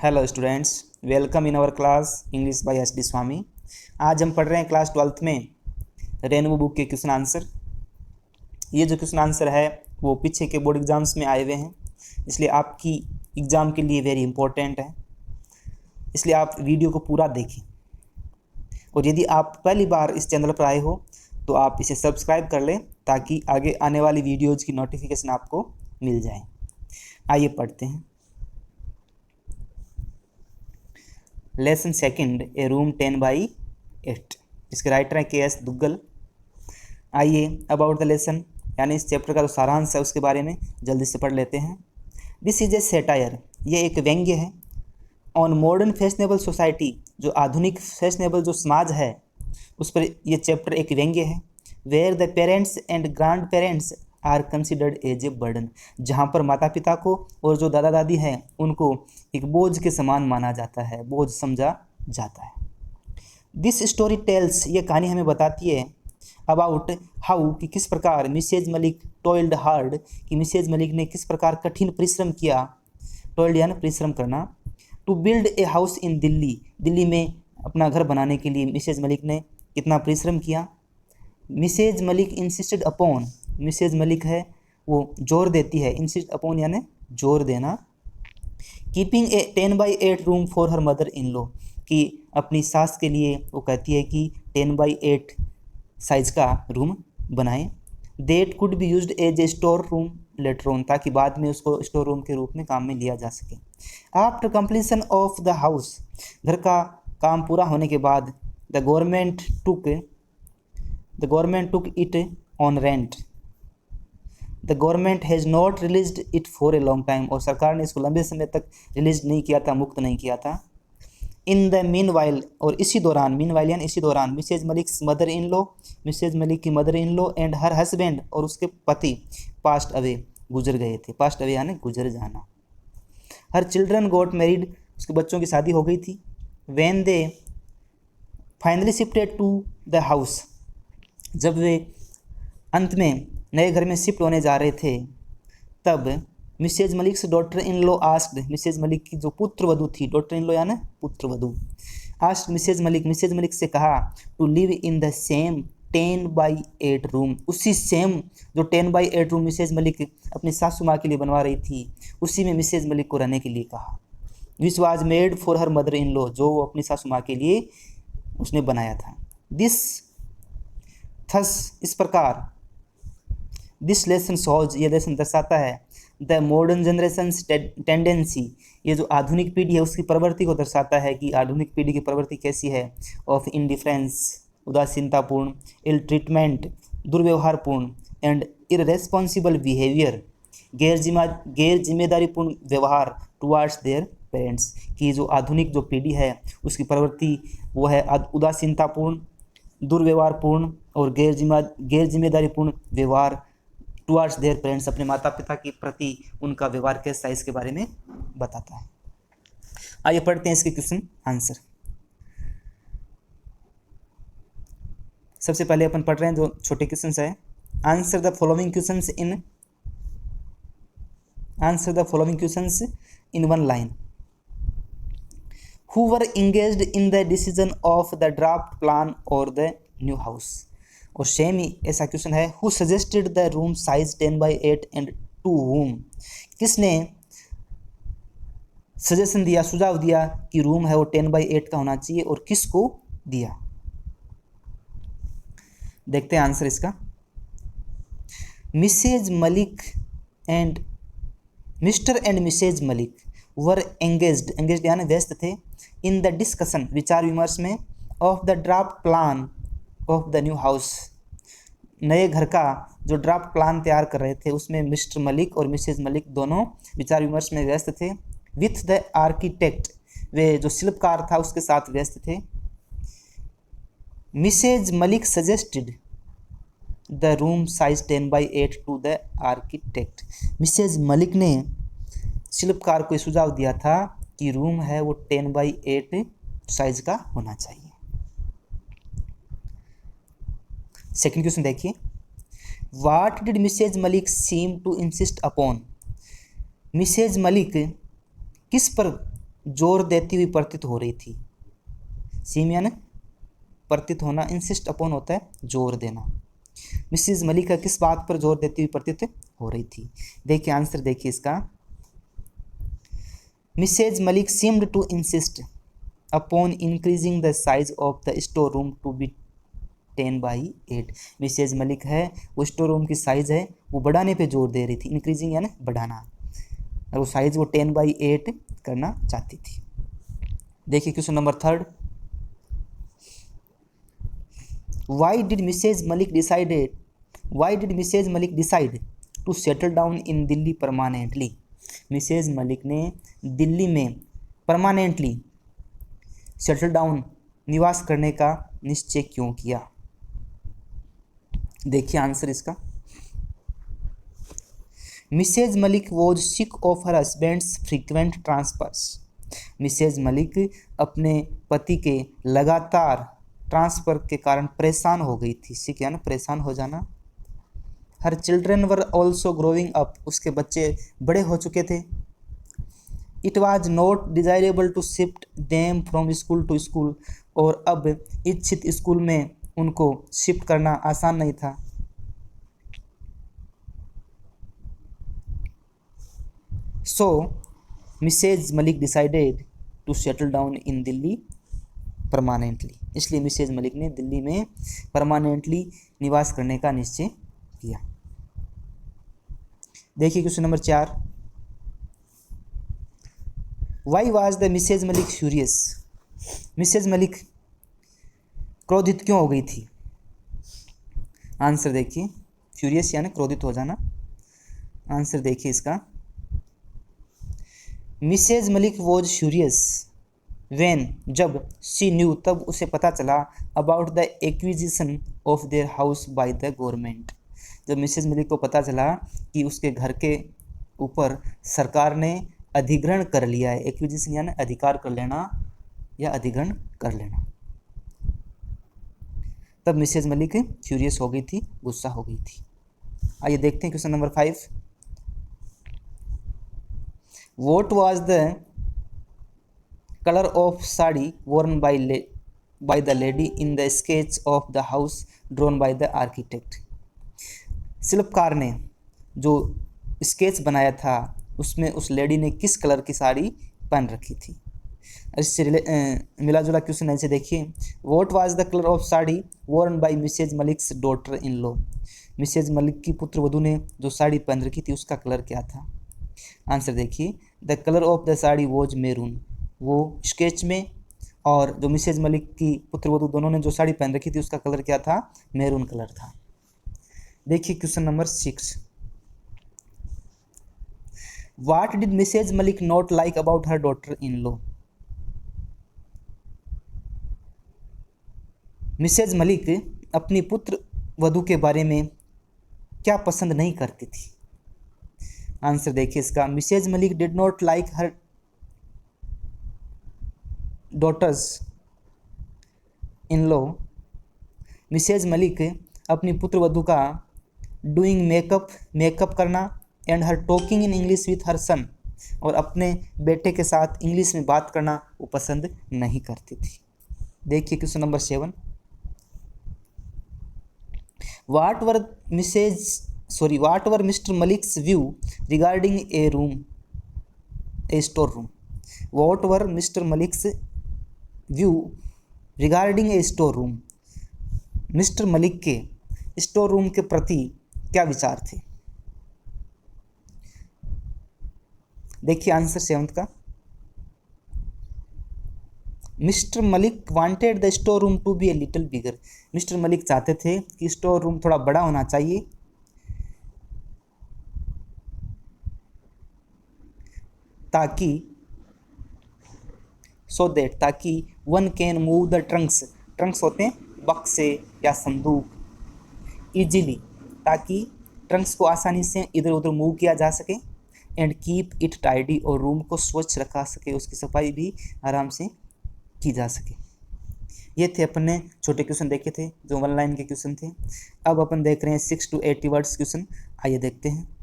Hello students, welcome in our class English by S D Swami. आज हम पढ़ रहे हैं क्लास 12th में रेनबो बुक के क्वेश्चन आंसर। ये जो क्वेश्चन आंसर है वो पीछे के बोर्ड एग्जाम्स में आए हुए हैं, इसलिए आपकी एग्ज़ाम के लिए वेरी इंपॉर्टेंट है, इसलिए आप वीडियो को पूरा देखें। और यदि आप पहली बार इस चैनल पर आए हो तो आप इसे सब्सक्राइब कर लें ताकि आगे आने वाली वीडियोज़ की नोटिफिकेशन आपको मिल जाए। आइए पढ़ते हैं। लेसन सेकंड, ए रूम 10/8। इसके राइटर हैं के.एस. दुग्गल। आइए अबाउट द लेसन यानी इस चैप्टर का जो सारांश है उसके बारे में जल्दी से पढ़ लेते हैं। दिस इज ए सेटायर, ये एक व्यंग्य है। ऑन मॉडर्न फैशनेबल सोसाइटी, जो आधुनिक फैशनेबल जो समाज है उस पर ये चैप्टर एक व्यंग्य है। Where the parents and grandparents are considered as a burden, जहाँ पर माता पिता को और जो दादा दादी हैं उनको एक बोझ के समान माना जाता है, बोझ समझा जाता है। दिस स्टोरी टेल्स, ये कहानी हमें बताती है अबाउट हाउ, कि किस प्रकार मिसेज मलिक टॉयल्ड हार्ड, कि मिसेज मलिक ने किस प्रकार कठिन परिश्रम किया। टॉयल्ड यानी परिश्रम करना। To build a house in Delhi, Delhi में अपना घर बनाने के लिए मिसेज मलिक ने कितना परिश्रम किया। Mrs Malik insisted upon, Mrs Malik है वो जोर देती है, इंसिस्ट अपॉन यानी जोर देना। Keeping A 10/8 room for her mother in law, कि अपनी सास के लिए वो कहती है कि 10/8 साइज का रूम बनाएं। That could be used as a store room later on, ताकि बाद में उसको स्टोर रूम के रूप में काम में लिया जा सके। After completion of the house, घर का काम पूरा होने के बाद the government took it on rent. The government has not released it for a long time, और सरकार ने इसको लंबे समय तक रिलीज नहीं किया था, मुक्त नहीं किया था। इन द मीन वाइल, और इसी दौरान, मीन वाइल यानी इसी दौरान, Mrs Malik's mother in law, Mrs Malik की mother in law and her husband, और उसके पति पास्ट अवे, गुजर गए थे। पास्ट अवे यानी गुजर जाना। हर चिल्ड्रन गॉट मैरिड, उसके बच्चों की शादी हो गई थी। When they finally shifted to the house, जब वे अंत में नए घर में शिफ्ट होने जा रहे थे तब Mrs Malik's daughter in law asked, Mrs Malik की जो पुत्र वधू थी, डॉटर इन लॉ यानी पुत्र वधू, आस्क्ड मिसेज मलिक से कहा to live in the same 10/8 room, उसी सेम जो 10/8 रूम मिसेज मलिक अपनी सासू माँ के लिए बनवा रही थी उसी में मिसेज मलिक को रहने के लिए कहा। Which was made for her mother in law, जो वो अपनी सासू माँ के लिए उसने बनाया था। दिस थस, इस प्रकार, दिस लेसन शोज, ये लेसन दर्शाता है द मॉडर्न जनरेशंस टेंडेंसी, ये जो आधुनिक पीढ़ी है उसकी प्रवृत्ति को दर्शाता है कि आधुनिक पीढ़ी की प्रवृत्ति कैसी है। ऑफ इंडिफरेंस, उदासीनतापूर्ण, इल ट्रीटमेंट, दुर्व्यवहारपूर्ण, एंड इररेस्पॉन्सिबल बिहेवियर, गैर जिम्मेदारीपूर्ण व्यवहार टुवार्ड्स देयर पेरेंट्स, की जो आधुनिक जो पीढ़ी है उसकी प्रवृत्ति वो है उदासीनतापूर्ण, दुर्व्यवहारपूर्ण और गैर जिम्मेदारीपूर्ण व्यवहार टुवार्ड्स देयर पेरेंट्स, अपने माता पिता के प्रति उनका व्यवहार कैसा है इसके बारे में बताता है। आइए पढ़ते हैं इसके क्वेश्चन आंसर। सबसे पहले अपन पढ़ रहे हैं जो छोटे क्वेश्चन है। Answer the following questions in one line. Who were engaged in the decision of the draft plan or the new house? और सेम ही ऐसा क्वेश्चन है, Who suggested the room size 10/8 and to whom? किसने suggestion दिया, सुझाव दिया कि room है वो 10/8 का होना चाहिए और किसको दिया। देखते हैं आंसर इसका। Mrs Malik and Mr and Mrs Malik were engaged यानी व्यस्त थे, इन द डिस्कशन, विचार विमर्श में, of the draft plan of the new house, नए घर का जो ड्राफ्ट प्लान तैयार कर रहे थे उसमें मिस्टर मलिक और मिसेज मलिक दोनों विचार विमर्श में व्यस्त थे। विथ द आर्किटेक्ट, वे जो शिल्पकार था उसके साथ व्यस्त थे। Mrs Malik suggested the room size 10/8 to the architect, Mrs Malik ने शिल्पकार को सुझाव दिया था कि रूम है वो 10/8 साइज का होना चाहिए। सेकंड क्वेश्चन देखिए, what did Mrs Malik seem to insist upon, Mrs Malik किस पर जोर देती हुई प्रतीत हो रही थी। सीम यानी प्रतीत होना, इंसिस्ट अपॉन होता है जोर देना। मिसेज मलिका किस बात पर जोर देती हुई प्रतीत हो रही थी? देखिए आंसर देखिए इसका। Mrs Malik seemed to insist upon increasing the size of the store room to be 10/8। Mrs Malik है वो स्टोर रूम की साइज है वो बढ़ाने पे जोर दे रही थी। इंक्रीजिंग यानी बढ़ाना, और वो साइज वो 10/8 करना चाहती थी। देखिए question number 3, why did Mrs Malik decide to settle down in Delhi permanently? Mrs Malik ने दिल्ली में परमानेंटली सेटल डाउन निवास करने का निश्चय क्यों किया? देखिए आंसर इसका। Mrs Malik was sick of her husband's frequent transfers. Mrs Malik अपने पति के लगातार ट्रांसफर के कारण परेशान हो गई थी। सिक यानी परेशान हो जाना। Her children were also growing up, उसके बच्चे बड़े हो चुके थे। It was not desirable to shift them from school to school, और अब इच्छित स्कूल में उनको शिफ्ट करना आसान नहीं था। So Mrs Malik decided to settle down in Delhi permanently, इसलिए मिसेज मलिक ने दिल्ली में परमानेंटली निवास करने का निश्चय किया। देखिए question number 4, why was the Mrs Malik furious? Mrs Malik क्रोधित क्यों हो गई थी? आंसर देखिए। फ्यूरियस यानी क्रोधित हो जाना। आंसर देखिए इसका। Mrs Malik was furious when, जब शी न्यू, तब उसे पता चला, about the acquisition of their house by the government. जब मिसेज मलिक को पता चला कि उसके घर के ऊपर सरकार ने अधिग्रहण कर लिया है। एक्विजिशन यानी अधिकार कर लेना या अधिग्रहण कर लेना। तब मिसेज मलिक फ्यूरियस हो गई थी, गुस्सा हो गई थी। आइए देखते हैं question number 5, what was the colour of sari worn by the lady in the sketch of the house drawn by the architect? शिल्पकार ने जो स्केच बनाया था उसमें उस लेडी ने किस कलर की साड़ी पहन रखी थी? इससे मिला जुला क्वेश्चन ऐसे देखिए। What was the colour of sari worn by Mrs Malik's daughter in law? Mrs Malik की पुत्र वधू ने जो साड़ी पहन रखी थी उसका कलर क्या था? आंसर देखिए। The colour of the sari was maroon. वो स्केच में और जो मिसेज मलिक की पुत्र वधू दोनों ने जो साड़ी पहन रखी थी उसका कलर क्या था? मेरून कलर था। देखिए question number 6, what did Mrs Malik not like about her daughter in law? Mrs Malik अपनी पुत्र वधू के बारे में क्या पसंद नहीं करती थी? आंसर देखिए इसका। Mrs Malik did not like her daughters in law. Mrs Malik अपनी पुत्र वधू का डूइंग मेकअप करना and her talking in English with her son, और अपने बेटे के साथ इंग्लिश में बात करना वो पसंद नहीं करती थी। देखिए question number 7, what were mister Malik's view regarding A store room? What were mister Malik's view regarding A store room? Mister Malik के स्टोर रूम के प्रति क्या विचार थे? देखिए आंसर 7 का। Mr Malik wanted the store room to be a little bigger. Mr Malik चाहते थे कि स्टोर रूम थोड़ा बड़ा होना चाहिए ताकि one can move the Trunks होते हैं बक्से या संदूक, इजीली, ताकि ट्रंक्स को आसानी से इधर उधर मूव किया जा सके, एंड कीप इट टाइडी, और रूम को स्वच्छ रखा सके, उसकी सफाई भी आराम से की जा सके। ये थे अपने छोटे क्वेश्चन देखे थे जो 1 लाइन के क्वेश्चन थे। अब अपन देख रहे हैं 6 to 80 वर्ड्स क्वेश्चन। आइए देखते हैं।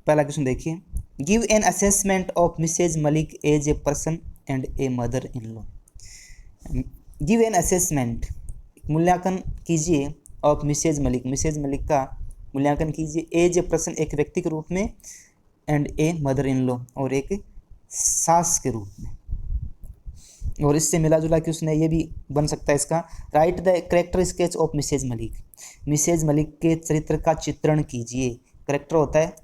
पहला क्वेश्चन देखिए, give an assessment of Mrs Malik as a person and a mother in law. Give an assessment, मूल्यांकन कीजिए, ऑफ मिसेज मलिक का मूल्यांकन कीजिए, एज ए पर्सन एक व्यक्ति के रूप में, and a mother in law और एक सास के रूप में। और इससे मिला जुला क्वेश्चन है, ये भी बन सकता है इसका, write the character sketch of Mrs Malik के चरित्र का चित्रण कीजिए। करेक्टर होता है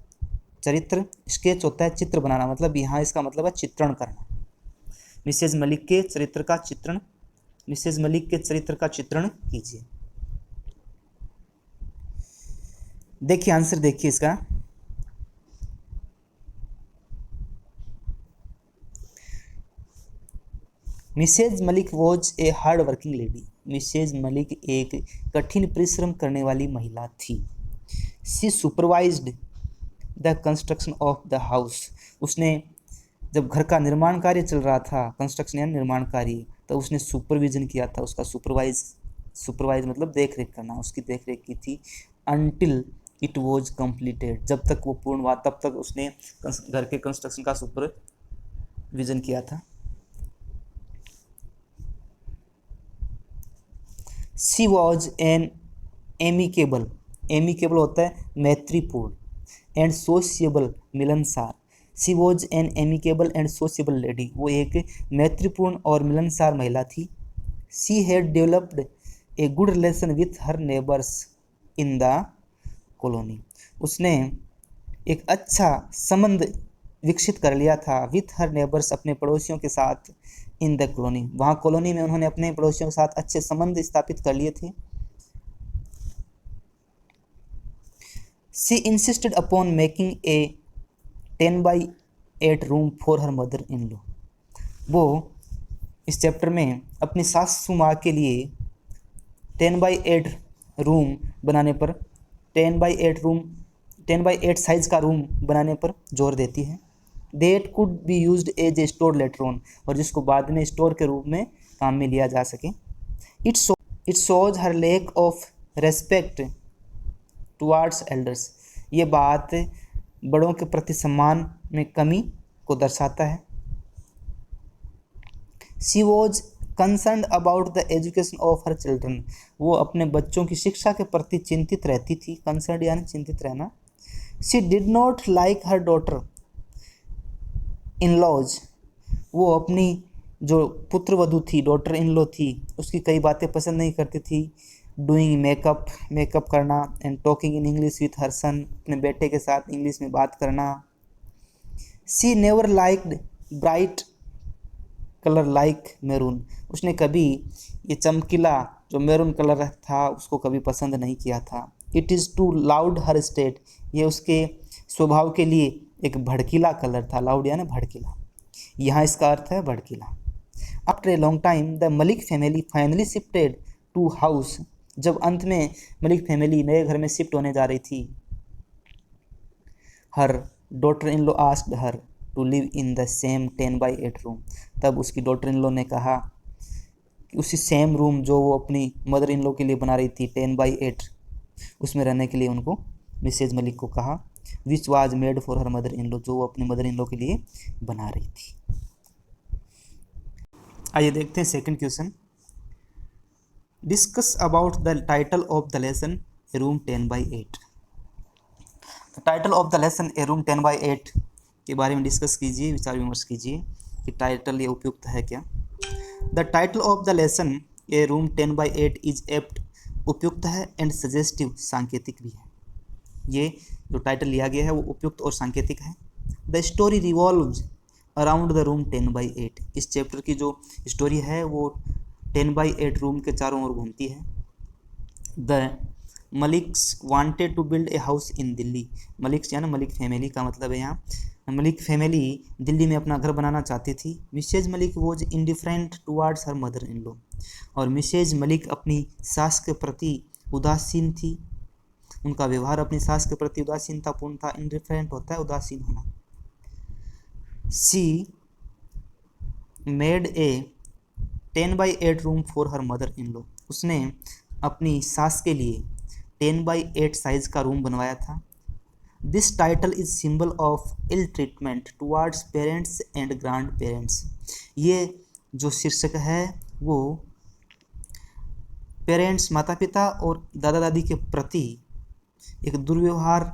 चरित्र, स्केच होता है चित्र बनाना, मतलब यहाँ इसका मतलब है चित्रण करना। मिसेज मलिक के चरित्र का चित्रण कीजिए। देखिए आंसर देखिए इसका, Mrs Malik was a hard working lady. Mrs Malik एक कठिन परिश्रम करने वाली महिला थी। She supervised the construction of the house. उसने जब घर का निर्माण कार्य चल रहा था, कंस्ट्रक्शन यानी निर्माण कार्य, तो उसने सुपरविजन किया था, उसका सुपरवाइज मतलब देख रेख करना, उसकी देख रेख की थी। अनटिल इट वॉज कंप्लीटेड, जब तक वो पूर्ण हुआ तब तक उसने घर के कंस्ट्रक्शन का सुपरविजन किया था। शी वॉज एन एमिकेबल होता है मैत्रीपूर्ण, एंड सोशिएबल मिलनसार। She was an amicable and sociable lady, वो एक मैत्रीपूर्ण और मिलनसार महिला थी। She had developed a good relation with her neighbours in the colony, उसने एक अच्छा संबंध विकसित कर लिया था, विथ हर नेबर्स अपने पड़ोसियों के साथ, इन द कॉलोनी वहाँ कॉलोनी में उन्होंने अपने पड़ोसियों के साथ अच्छे संबंध स्थापित कर लिए थे। She insisted upon making a 10x8 room for her mother in law, वो इस चैप्टर में अपनी सासू माँ के लिए 10x8 रूम बनाने पर 10x8 साइज का रूम बनाने पर जोर देती है। That could be used as a store later on, और जिसको बाद में स्टोर के रूप में काम में लिया जा सके। It shows her lack of respect towards elders, ये बात बड़ों के प्रति सम्मान में कमी को दर्शाता है। She was concerned about the education of her children, वो अपने बच्चों की शिक्षा के प्रति चिंतित रहती थी। कंसर्न्ड यानी चिंतित रहना। She did not like her daughter in laws, वो अपनी जो पुत्रवधू थी, डॉटर इन लॉ थी, उसकी कई बातें पसंद नहीं करती थी। डूइंग मेकअप करना, and talking in English with her son, अपने बेटे के साथ इंग्लिश में बात करना। She never liked bright colour like maroon, उसने कभी ये चमकीला जो मैरून कलर था उसको कभी पसंद नहीं किया था। It is to loud her state, ये उसके स्वभाव के लिए एक भड़कीला कलर था। लाउड यानी भड़कीला, यहाँ इसका अर्थ है भड़कीला। After a long time the Malik family finally shifted to house, जब अंत में मलिक फैमिली नए घर में शिफ्ट होने जा रही थी। Her daughter in law asked her to live in the same 10x8 room, तब उसकी डॉटर इन लॉ ने कहा कि उसी सेम रूम जो वो अपनी मदर इन लॉ के लिए बना रही थी 10x8, उसमें रहने के लिए उनको मिसेज मलिक को कहा। Which was made for her mother in law, जो वो अपनी मदर इन लॉ के लिए बना रही थी। आइए देखते हैं second question. Discuss about the title of the lesson A room 10x8। Title of the lesson A room 10x8 के बारे में डिस्कस कीजिए, विचार विमर्श कीजिए कि टाइटल ये उपयुक्त है क्या। The title of the lesson A room 10x8 is apt, उपयुक्त है, एंड सजेस्टिव, सांकेतिक भी है। ये जो टाइटल लिया गया है वो उपयुक्त और सांकेतिक है। The story revolves around the room 10x8, इस चैप्टर की जो स्टोरी है वो 10x8 रूम के चारों ओर घूमती है। The Maliks wanted to build a house in Delhi, Maliks यानी मलिक फैमिली का मतलब है यहाँ, मलिक फैमिली दिल्ली में अपना घर बनाना चाहती थी। Mrs Malik was indifferent towards her mother in law, और मिसेज मलिक अपनी सास के प्रति उदासीन थी, उनका व्यवहार अपनी सास के प्रति उदासीनतापूर्ण था। इंडिफरेंट होता है उदासीन होना। She made a 10x8 room for her mother in law, उसने अपनी सास के लिए 10x8 साइज का रूम बनवाया था। This title is symbol of ill treatment towards parents and grand parents. ये जो शीर्षक है वो पेरेंट्स माता पिता और दादा दादी के प्रति एक दुर्व्यवहार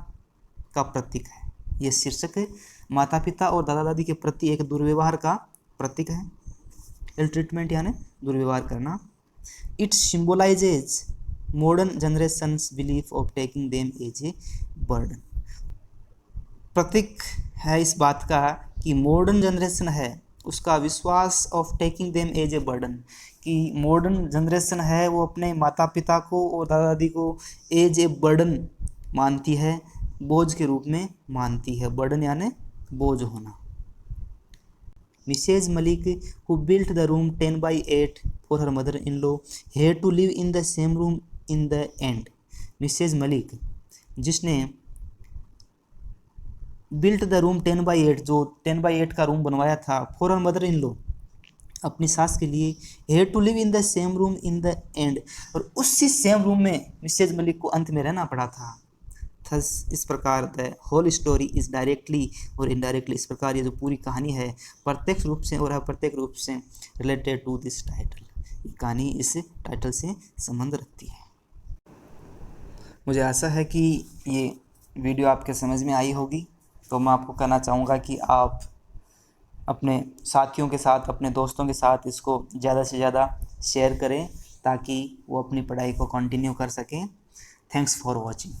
का प्रतीक है। ये शीर्षक माता पिता और दादा दादी के प्रति एक दुर्व्यवहार का प्रतीक है। इल ट्रीटमेंट यानी दुर्व्यवहार करना। It symbolises modern generations belief of taking them as a burden. प्रतीक है इस बात का कि मॉडर्न जनरेशन है उसका विश्वास of taking them as a burden, कि मॉडर्न जनरेशन है वो अपने माता पिता को और दादा दादी को एज ए बर्डन मानती है, बोझ के रूप में मानती है। बर्डन यानी बोझ होना। Mrs Malik who built the room 10 by 8 for her mother-in-law had to live in the same room in the end। Mrs Malik जिसने बिल्ट द रूम 10 by 8 जो 10 by 8 का रूम बनवाया था for her mother in law अपनी सास के लिए, had to live in the same room in the end, और उसी सेम रूम में मिसेज मलिक को अंत में रहना पड़ा था। थस इस प्रकार the whole story is directly और इनडायरेक्टली, इस प्रकार ये जो पूरी कहानी है प्रत्यक्ष रूप से और अप्रत्यक्ष रूप से रिलेटेड टू दिस टाइटल, ये कहानी इस टाइटल से संबंध रखती है। मुझे आशा है कि ये वीडियो आपके समझ में आई होगी। तो मैं आपको कहना चाहूँगा कि आप अपने साथियों के साथ, अपने दोस्तों के साथ इसको ज़्यादा से ज़्यादा शेयर करें ताकि वो अपनी पढ़ाई को कंटिन्यू कर सकें। Thanks for watching.